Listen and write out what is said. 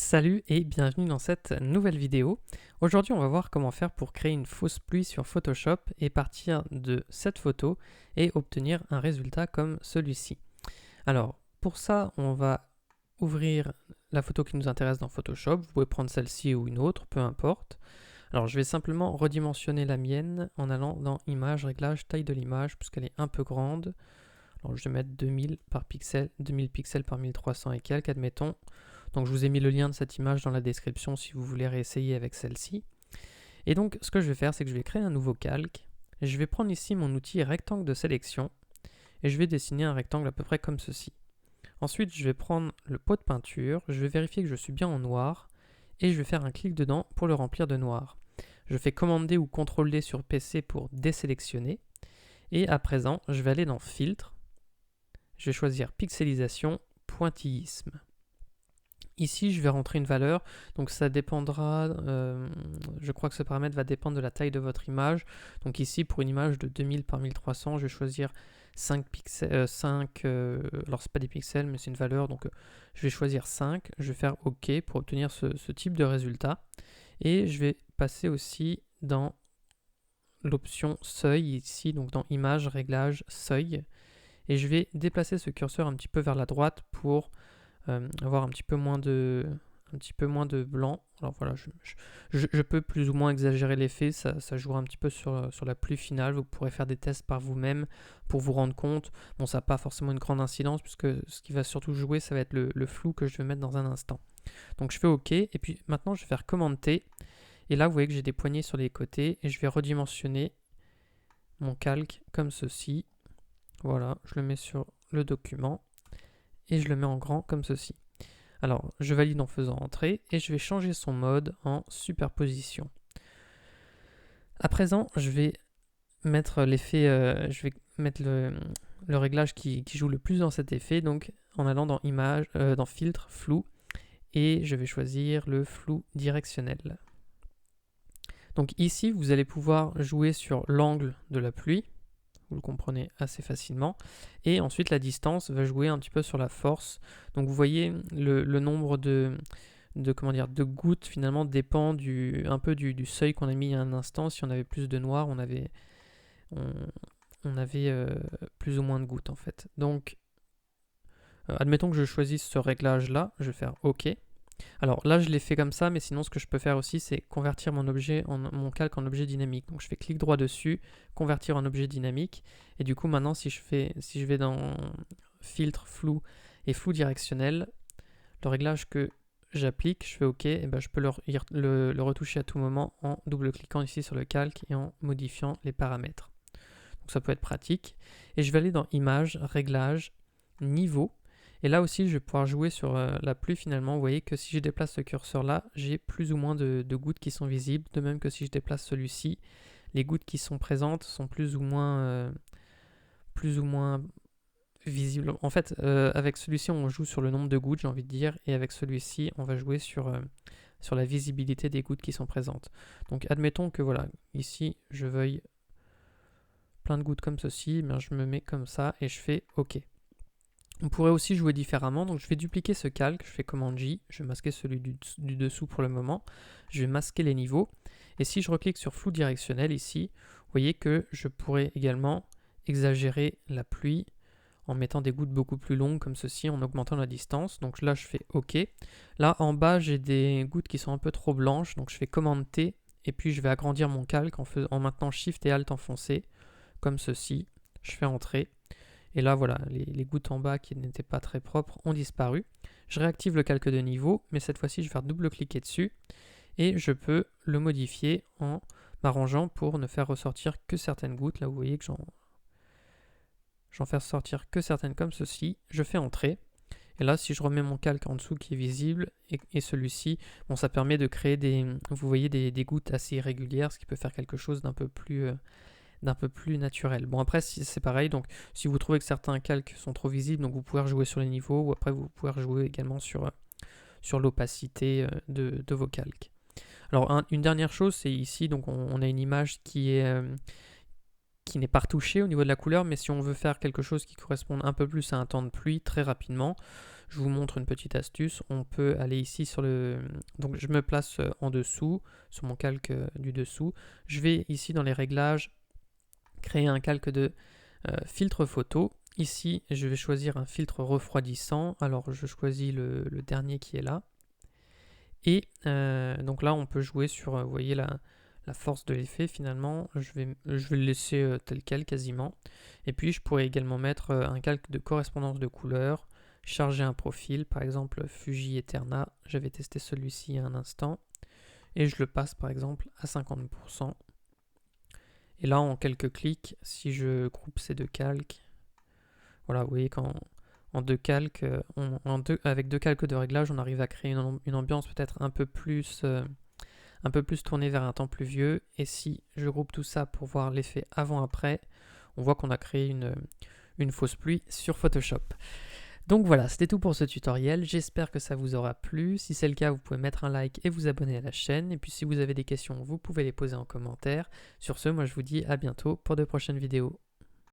Salut et bienvenue dans cette nouvelle vidéo. Aujourd'hui, on va voir comment faire pour créer une fausse pluie sur Photoshop et partir de cette photo et obtenir un résultat comme celui-ci. Alors, pour ça, on va ouvrir la photo qui nous intéresse dans Photoshop. Vous pouvez prendre celle-ci ou une autre, peu importe. Alors, je vais simplement redimensionner la mienne en allant dans Images, Réglages, Taille de l'image, puisqu'elle est un peu grande. Alors, je vais mettre 2000 par pixel, 2000 pixels par 1300 et quelques, admettons. Donc je vous ai mis le lien de cette image dans la description si vous voulez réessayer avec celle-ci. Et donc ce que je vais faire, c'est que je vais créer un nouveau calque. Et je vais prendre ici mon outil rectangle de sélection. Et je vais dessiner un rectangle à peu près comme ceci. Ensuite, je vais prendre le pot de peinture. Je vais vérifier que je suis bien en noir. Et je vais faire un clic dedans pour le remplir de noir. Je fais Commande D ou Ctrl D sur PC pour désélectionner. Et à présent, je vais aller dans Filtre. Je vais choisir Pixelisation, Pointillisme. Ici, je vais rentrer une valeur, donc ça dépendra, je crois que ce paramètre va dépendre de la taille de votre image. Donc ici, pour une image de 2000 par 1300, je vais choisir 5 pixels, alors c'est pas des pixels, mais c'est une valeur, donc je vais choisir 5. Je vais faire OK pour obtenir ce type de résultat. Et je vais passer aussi dans l'option seuil, ici, donc dans Image, Réglages, Seuil. Et je vais déplacer ce curseur un petit peu vers la droite pour avoir un petit peu moins de blanc. Alors voilà, je peux plus ou moins exagérer l'effet, ça jouera un petit peu sur la pluie finale. Vous pourrez faire des tests par vous-même pour vous rendre compte. Bon, ça n'a pas forcément une grande incidence puisque ce qui va surtout jouer, ça va être le flou que je vais mettre dans un instant. Donc je fais OK et puis maintenant je vais faire Commande T. Et là, vous voyez que j'ai des poignées sur les côtés et je vais redimensionner mon calque comme ceci. Voilà, je le mets sur le document. Et je le mets en grand comme ceci. Alors, je valide en faisant entrer et je vais changer son mode en superposition. À présent, je vais mettre l'effet, je vais mettre le réglage qui joue le plus dans cet effet, donc en allant dans Image, dans Filtre, Flou, et je vais choisir le flou directionnel. Donc ici, vous allez pouvoir jouer sur l'angle de la pluie. Vous le comprenez assez facilement. Et ensuite, la distance va jouer un petit peu sur la force. Donc vous voyez, le nombre de gouttes finalement dépend un peu du seuil qu'on a mis il y a un instant. Si on avait plus de noir, on avait plus ou moins de gouttes en fait. Donc, admettons que je choisisse ce réglage-là. Je vais faire OK. Alors là, je l'ai fait comme ça, mais sinon, ce que je peux faire aussi, c'est convertir mon calque en objet dynamique. Donc je fais clic droit dessus, convertir en objet dynamique. Et du coup, maintenant, si je vais dans filtre, flou et flou directionnel, le réglage que j'applique, je fais OK, et ben je peux le retoucher à tout moment en double-cliquant ici sur le calque et en modifiant les paramètres. Donc ça peut être pratique. Et je vais aller dans Images, Réglages, Niveau. Et là aussi, je vais pouvoir jouer sur la pluie finalement. Vous voyez que si je déplace ce curseur là, j'ai plus ou moins de gouttes qui sont visibles. De même que si je déplace celui-ci, les gouttes qui sont présentes sont plus ou moins visibles. En fait, avec celui-ci, on joue sur le nombre de gouttes, j'ai envie de dire. Et avec celui-ci, on va jouer sur la visibilité des gouttes qui sont présentes. Donc admettons que voilà, ici, je veuille plein de gouttes comme ceci. Bien, je me mets comme ça et je fais OK. On pourrait aussi jouer différemment, donc je vais dupliquer ce calque, je fais Commande J, je vais masquer celui du dessous pour le moment, je vais masquer les niveaux, et si je reclique sur flou directionnel ici, vous voyez que je pourrais également exagérer la pluie en mettant des gouttes beaucoup plus longues comme ceci, en augmentant la distance, donc là je fais OK. Là en bas j'ai des gouttes qui sont un peu trop blanches, donc je fais Commande T, et puis je vais agrandir mon calque en maintenant Shift et Alt enfoncé, comme ceci, je fais Entrer. Et là, voilà, les gouttes en bas qui n'étaient pas très propres ont disparu. Je réactive le calque de niveau, mais cette fois-ci, je vais faire double-cliquer dessus. Et je peux le modifier en m'arrangeant pour ne faire ressortir que certaines gouttes. Là, vous voyez que j'en fais ressortir que certaines comme ceci. Je fais Entrer. Et là, si je remets mon calque en dessous qui est visible, et celui-ci, bon, ça permet de créer vous voyez, des gouttes assez irrégulières, ce qui peut faire quelque chose d'un peu plus naturel. Bon, après c'est pareil, donc si vous trouvez que certains calques sont trop visibles, donc vous pouvez rejouer sur les niveaux, ou après vous pouvez rejouer également sur l'opacité de vos calques. Alors une dernière chose, c'est ici, donc on a une image qui n'est pas retouchée au niveau de la couleur, mais si on veut faire quelque chose qui corresponde un peu plus à un temps de pluie très rapidement, je vous montre une petite astuce. On peut aller ici sur le... Donc je me place en dessous, sur mon calque du dessous. Je vais ici dans les réglages, créer un calque de filtre photo. Ici, je vais choisir un filtre refroidissant. Alors je choisis le dernier qui est là. Et donc là, on peut jouer sur, vous voyez, la force de l'effet finalement. Je vais le laisser tel quel quasiment. Et puis, je pourrais également mettre un calque de correspondance de couleurs, charger un profil, par exemple Fuji Eterna. J'avais testé celui-ci il y a un instant. Et je le passe par exemple à 50%. Et là, en quelques clics, si je groupe ces deux calques, voilà, vous voyez en deux calques, avec deux calques de réglage, on arrive à créer une ambiance peut-être un peu plus tournée vers un temps pluvieux. Et si je groupe tout ça pour voir l'effet avant-après, on voit qu'on a créé une fausse pluie sur Photoshop. Donc voilà, c'était tout pour ce tutoriel. J'espère que ça vous aura plu. Si c'est le cas, vous pouvez mettre un like et vous abonner à la chaîne. Et puis si vous avez des questions, vous pouvez les poser en commentaire. Sur ce, moi je vous dis à bientôt pour de prochaines vidéos.